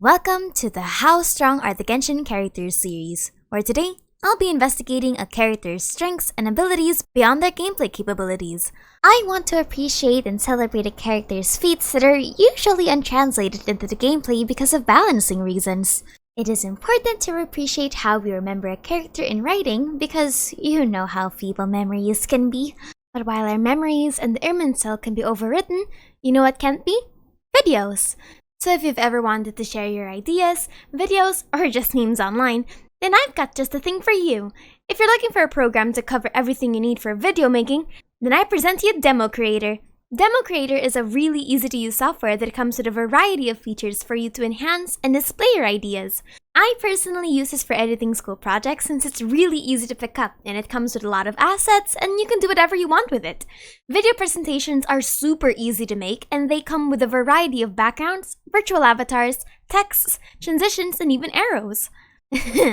Welcome to the How Strong Are the Genshin Characters series, where today I'll be investigating a character's strengths and abilities beyond their gameplay capabilities. I want to appreciate and celebrate a character's feats that are usually untranslated into the gameplay because of balancing reasons. It is important to appreciate how we remember a character in writing because you know how feeble memories can be. But while our memories and the Irmin cell can be overwritten, you know what can't be? Videos. So if you've ever wanted to share your ideas, videos, or just memes online, then I've got just the thing for you. If you're looking for a program to cover everything you need for video making, then I present you DemoCreator. DemoCreator is a really easy-to-use software that comes with a variety of features for you to enhance and display your ideas. I personally use this for editing school projects since it's really easy to pick up and it comes with a lot of assets and you can do whatever you want with it. Video presentations are super easy to make and they come with a variety of backgrounds, virtual avatars, texts, transitions, and even arrows.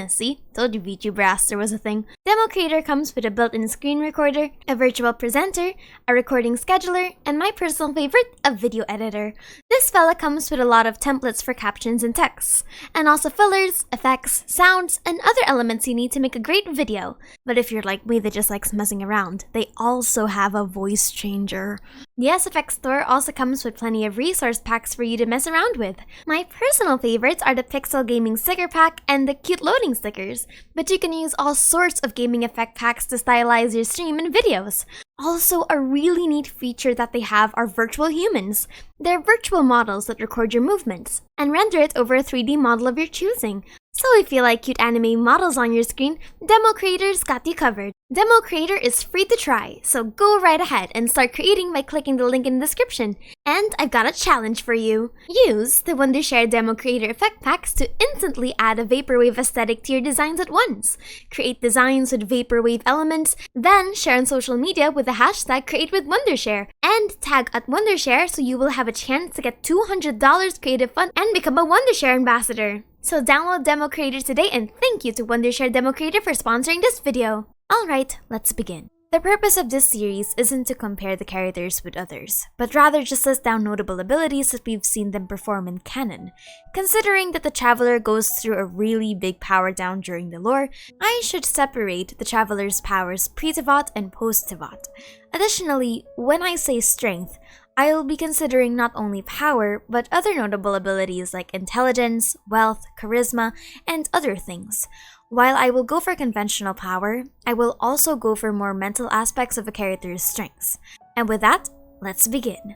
See? Told you vaporwave was a thing. DemoCreator comes with a built-in screen recorder, a virtual presenter, a recording scheduler, and my personal favorite, a video editor. This fella comes with a lot of templates for captions and texts, and also fillers, effects, sounds, and other elements you need to make a great video. But if you're like me that just likes messing around, they also have a voice changer. The SFX store also comes with plenty of resource packs for you to mess around with. My personal favorites are the Pixel Gaming Sticker Pack and the cute loading stickers, but you can use all sorts of gaming effect packs to stylize your stream and videos. Also, a really neat feature that they have are virtual humans. They're virtual models that record your movements and render it over a 3D model of your choosing. So if you like cute anime models on your screen, DemoCreator's got you covered. DemoCreator is free to try, so go right ahead and start creating by clicking the link in the description. And I've got a challenge for you. Use the Wondershare DemoCreator effect packs to instantly add a vaporwave aesthetic to your designs at once. Create designs with vaporwave elements, then share on social media with the hashtag #CreateWithWondershare and tag at Wondershare so you will have a chance to get $200 creative fund and become a Wondershare ambassador. So download DemoCreator today and thank you to Wondershare DemoCreator for sponsoring this video. Alright, let's begin. The purpose of this series isn't to compare the characters with others, but rather just list down notable abilities that we've seen them perform in canon. Considering that the Traveler goes through a really big power down during the lore, I should separate the Traveler's powers Pre-Teyvat and Post-Teyvat. Additionally, when I say strength, I'll be considering not only power, but other notable abilities like intelligence, wealth, charisma, and other things. While I will go for conventional power, I will also go for more mental aspects of a character's strengths. And with that, let's begin.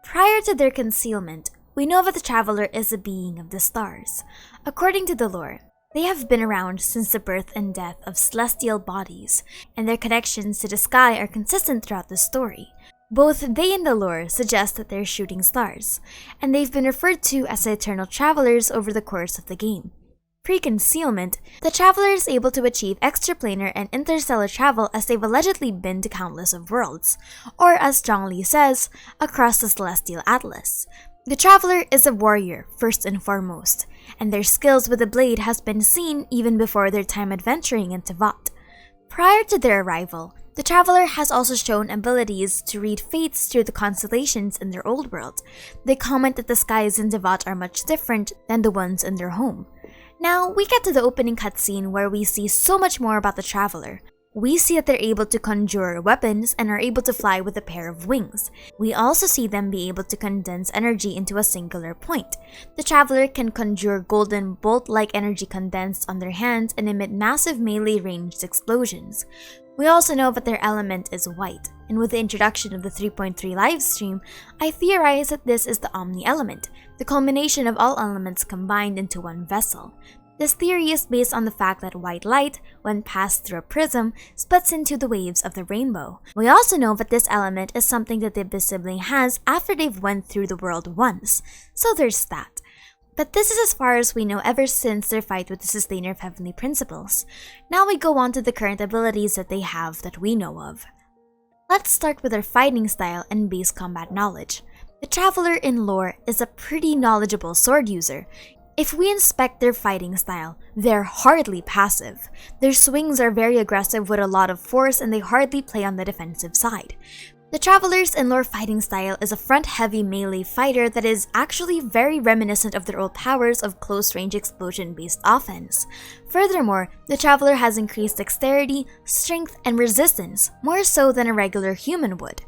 Prior to their concealment, we know that the Traveler is a being of the stars. According to the lore, they have been around since the birth and death of celestial bodies, and their connections to the sky are consistent throughout the story. Both they and the lore suggest that they're shooting stars, and they've been referred to as the Eternal Travelers over the course of the game. Pre-concealment, the Traveler is able to achieve extraplanar and interstellar travel as they've allegedly been to countless of worlds, or as Zhongli says, across the Celestial Atlas. The Traveler is a warrior, first and foremost, and their skills with the blade has been seen even before their time adventuring in Teyvat. Prior to their arrival, the Traveler has also shown abilities to read fates through the constellations in their old world. They comment that the skies in Teyvat are much different than the ones in their home. Now, we get to the opening cutscene where we see so much more about the Traveler. We see that they're able to conjure weapons and are able to fly with a pair of wings. We also see them be able to condense energy into a singular point. The Traveler can conjure golden bolt-like energy condensed on their hands and emit massive melee-ranged explosions. We also know that their element is white, and with the introduction of the 3.3 livestream, I theorize that this is the Omni element, the culmination of all elements combined into one vessel. This theory is based on the fact that white light, when passed through a prism, splits into the waves of the rainbow. We also know that this element is something that the Abyss sibling has after they've went through the world once, so there's that. But this is as far as we know ever since their fight with the Sustainer of Heavenly Principles. Now we go on to the current abilities that they have that we know of. Let's start with their fighting style and base combat knowledge. The Traveler in lore is a pretty knowledgeable sword user. If we inspect their fighting style, they're hardly passive. Their swings are very aggressive with a lot of force and they hardly play on the defensive side. The Traveler's in-lore fighting style is a front-heavy melee fighter that is actually very reminiscent of their old powers of close-range explosion-based offense. Furthermore, the Traveler has increased dexterity, strength, and resistance, more so than a regular human would.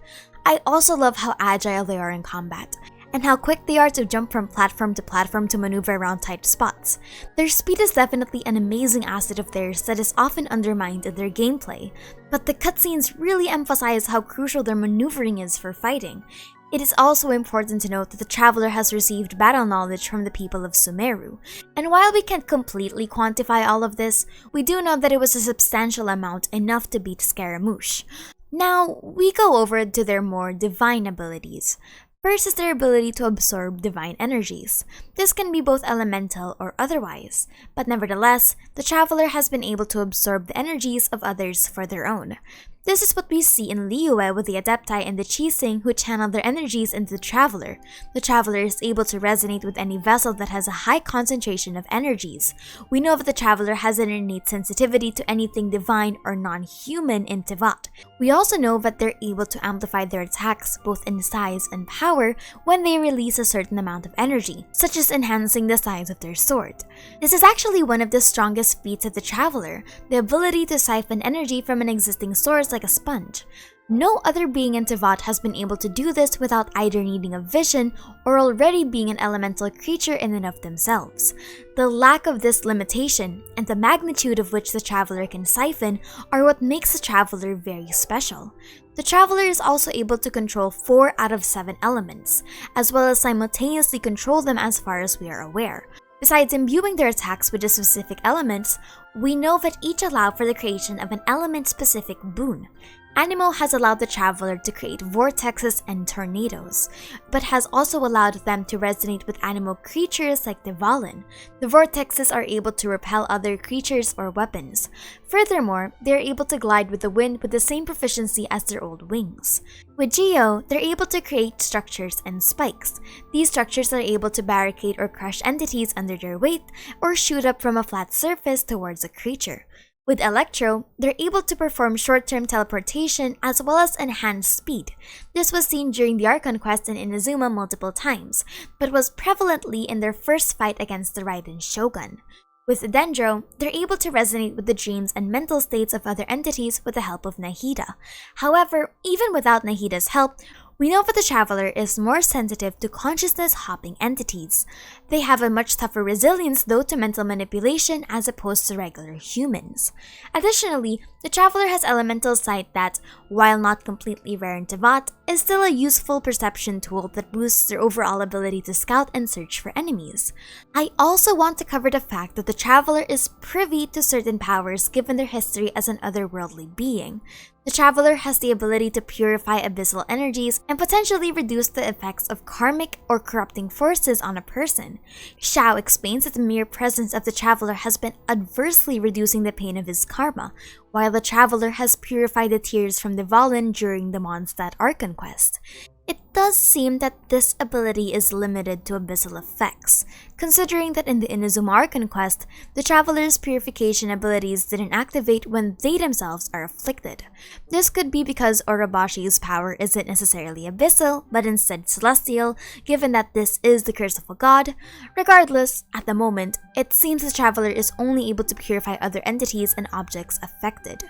I also love how agile they are in combat, and how quick they are to jump from platform to maneuver around tight spots. Their speed is definitely an amazing asset of theirs that is often undermined in their gameplay, but the cutscenes really emphasize how crucial their maneuvering is for fighting. It is also important to note that the Traveler has received battle knowledge from the people of Sumeru, and while we can't completely quantify all of this, we do know that it was a substantial amount, enough to beat Scaramouche. Now, we go over to their more divine abilities. First is their ability to absorb divine energies. This can be both elemental or otherwise, but nevertheless, the Traveler has been able to absorb the energies of others for their own. This is what we see in Liyue with the Adepti and the Qixing who channel their energies into the Traveler. The Traveler is able to resonate with any vessel that has a high concentration of energies. We know that the Traveler has an innate sensitivity to anything divine or non-human in Teyvat. We also know that they're able to amplify their attacks both in size and power when they release a certain amount of energy, such as enhancing the size of their sword. This is actually one of the strongest feats of the Traveler, the ability to siphon energy from an existing source like a sponge. No other being in Teyvat has been able to do this without either needing a vision or already being an elemental creature in and of themselves. The lack of this limitation and the magnitude of which the Traveler can siphon are what makes the Traveler very special. The Traveler is also able to control 4 out of 7 elements, as well as simultaneously control them as far as we are aware. Besides imbuing their attacks with the specific elements, we know that each allow for the creation of an element-specific boon. Anemo has allowed the Traveler to create vortexes and tornadoes, but has also allowed them to resonate with animal creatures like the Valen. The vortexes are able to repel other creatures or weapons. Furthermore, they are able to glide with the wind with the same proficiency as their old wings. With Geo, they're able to create structures and spikes. These structures are able to barricade or crush entities under their weight, or shoot up from a flat surface towards a creature. With Electro, they're able to perform short-term teleportation as well as enhanced speed. This was seen during the Archon quest in Inazuma multiple times, but was prevalently in their first fight against the Raiden Shogun. With Dendro, they're able to resonate with the dreams and mental states of other entities with the help of Nahida. However, even without Nahida's help, we know that the Traveler is more sensitive to consciousness-hopping entities. They have a much tougher resilience though to mental manipulation as opposed to regular humans. Additionally, the Traveler has elemental sight that, while not completely rare in Teyvat, is still a useful perception tool that boosts their overall ability to scout and search for enemies. I also want to cover the fact that the Traveler is privy to certain powers given their history as an otherworldly being. The Traveler has the ability to purify abyssal energies and potentially reduce the effects of karmic or corrupting forces on a person. Xiao explains that the mere presence of the Traveler has been adversely reducing the pain of his karma, while the Traveler has purified the tears from the Valen during the Mondstadt Archon quest. It does seem that this ability is limited to abyssal effects, considering that in the Inazuma Archon quest, the Traveler's purification abilities didn't activate when they themselves are afflicted. This could be because Orobashi's power isn't necessarily abyssal, but instead celestial, given that this is the curse of a god. Regardless, at the moment, it seems the Traveler is only able to purify other entities and objects affected.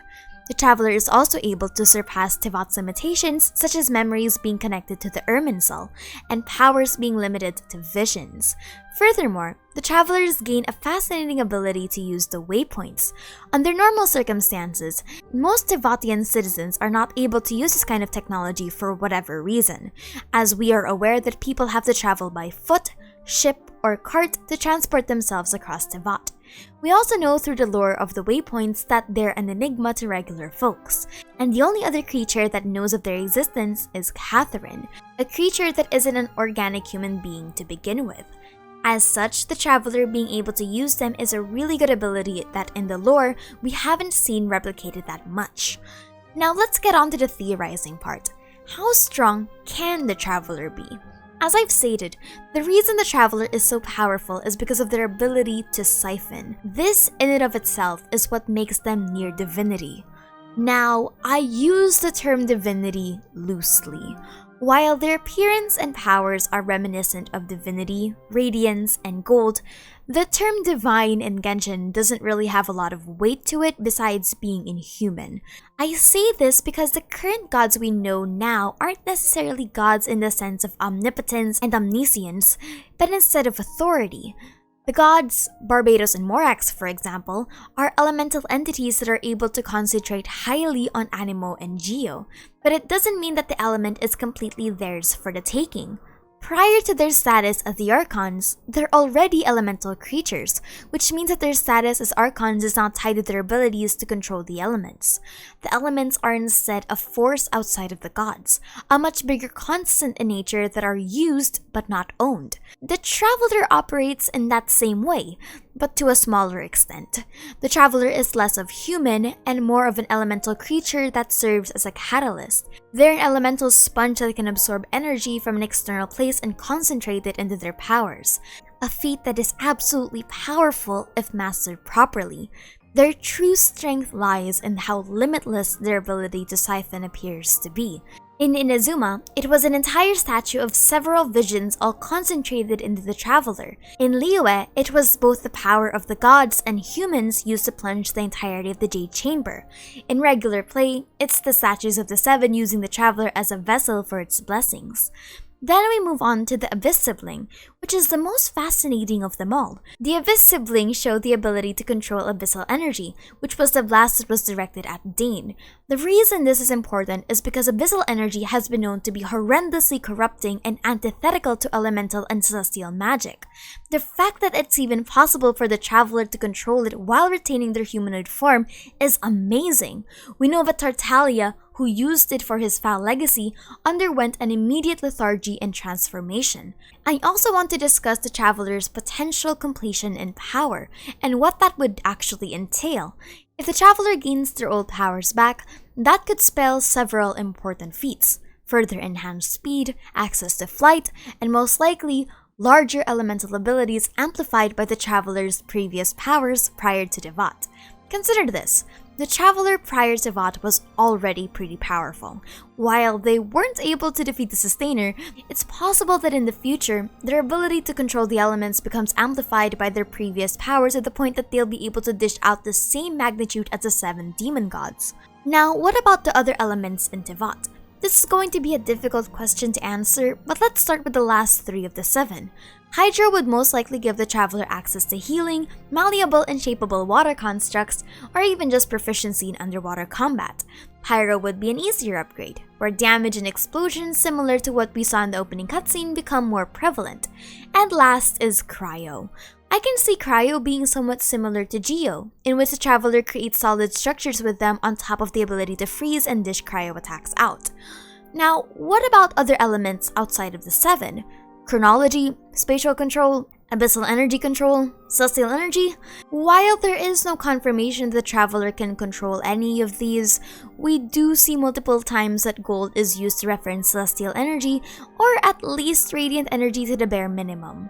The Traveler is also able to surpass Teyvat's limitations, such as memories being connected to the Irminsul, and powers being limited to visions. Furthermore, the Travelers gain a fascinating ability to use the waypoints. Under normal circumstances, most Teyvatian citizens are not able to use this kind of technology for whatever reason, as we are aware that people have to travel by foot, ship, or cart to transport themselves across Teyvat. We also know through the lore of the waypoints that they're an enigma to regular folks, and the only other creature that knows of their existence is Catherine, a creature that isn't an organic human being to begin with. As such, the Traveler being able to use them is a really good ability that in the lore we haven't seen replicated that much. Now let's get on to the theorizing part. How strong can the Traveler be? As I've stated, the reason the Traveler is so powerful is because of their ability to siphon. This in and of itself is what makes them near divinity. Now, I use the term divinity loosely. While their appearance and powers are reminiscent of divinity, radiance, and gold, the term divine in Genshin doesn't really have a lot of weight to it besides being inhuman. I say this because the current gods we know now aren't necessarily gods in the sense of omnipotence and omniscience, but instead of authority. The gods, Barbados and Morax for example, are elemental entities that are able to concentrate highly on Animo and Geo, but it doesn't mean that the element is completely theirs for the taking. Prior to their status as the Archons, they're already elemental creatures, which means that their status as Archons is not tied to their abilities to control the elements. The elements are instead a force outside of the gods, a much bigger constant in nature that are used but not owned. The Traveler operates in that same way, but to a smaller extent. The Traveler is less of human and more of an elemental creature that serves as a catalyst. They're an elemental sponge that can absorb energy from an external place and concentrate it into their powers, a feat that is absolutely powerful if mastered properly. Their true strength lies in how limitless their ability to siphon appears to be. In Inazuma, it was an entire statue of several visions all concentrated into the Traveler. In Liyue, it was both the power of the gods and humans used to plunge the entirety of the Jade Chamber. In regular play, it's the statues of the Seven using the Traveler as a vessel for its blessings. Then we move on to the Abyss Sibling, which is the most fascinating of them all. The Abyss Sibling showed the ability to control abyssal energy, which was the blast that was directed at Dane. The reason this is important is because abyssal energy has been known to be horrendously corrupting and antithetical to elemental and celestial magic. The fact that it's even possible for the Traveler to control it while retaining their humanoid form is amazing. We know that Tartaglia, who used it for his foul legacy, underwent an immediate lethargy and transformation. I also want to discuss the Traveler's potential completion and power, and what that would actually entail. If the Traveler gains their old powers back, that could spell several important feats: further enhanced speed, access to flight, and most likely, larger elemental abilities amplified by the Traveler's previous powers prior to Teyvat. Consider this. The Traveler prior to Teyvat was already pretty powerful. While they weren't able to defeat the Sustainer, it's possible that in the future, their ability to control the elements becomes amplified by their previous powers to the point that they'll be able to dish out the same magnitude as the 7 demon gods. Now, what about the other elements in Teyvat? This is going to be a difficult question to answer, but let's start with the last 3 of the 7. Hydra would most likely give the Traveler access to healing, malleable and shapeable water constructs, or even just proficiency in underwater combat. Pyro would be an easier upgrade, where damage and explosions similar to what we saw in the opening cutscene become more prevalent. And last is Cryo. I can see Cryo being somewhat similar to Geo, in which the Traveler creates solid structures with them on top of the ability to freeze and dish cryo attacks out. Now, what about other elements outside of the 7? Chronology, spatial control, abyssal energy control, celestial energy? While there is no confirmation that the Traveler can control any of these, we do see multiple times that gold is used to reference celestial energy, or at least radiant energy to the bare minimum.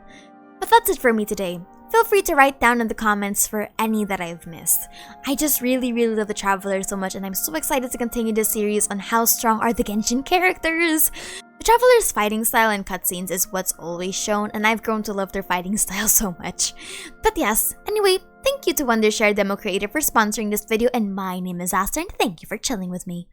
But that's it for me today. Feel free to write down in the comments for any that I've missed. I just really love the Traveler so much, and I'm so excited to continue this series on how strong are the Genshin characters. The Traveler's fighting style and cutscenes is what's always shown, and I've grown to love their fighting style so much. But yes, anyway, thank you to Wondershare DemoCreator for sponsoring this video, and my name is Aster, and thank you for chilling with me.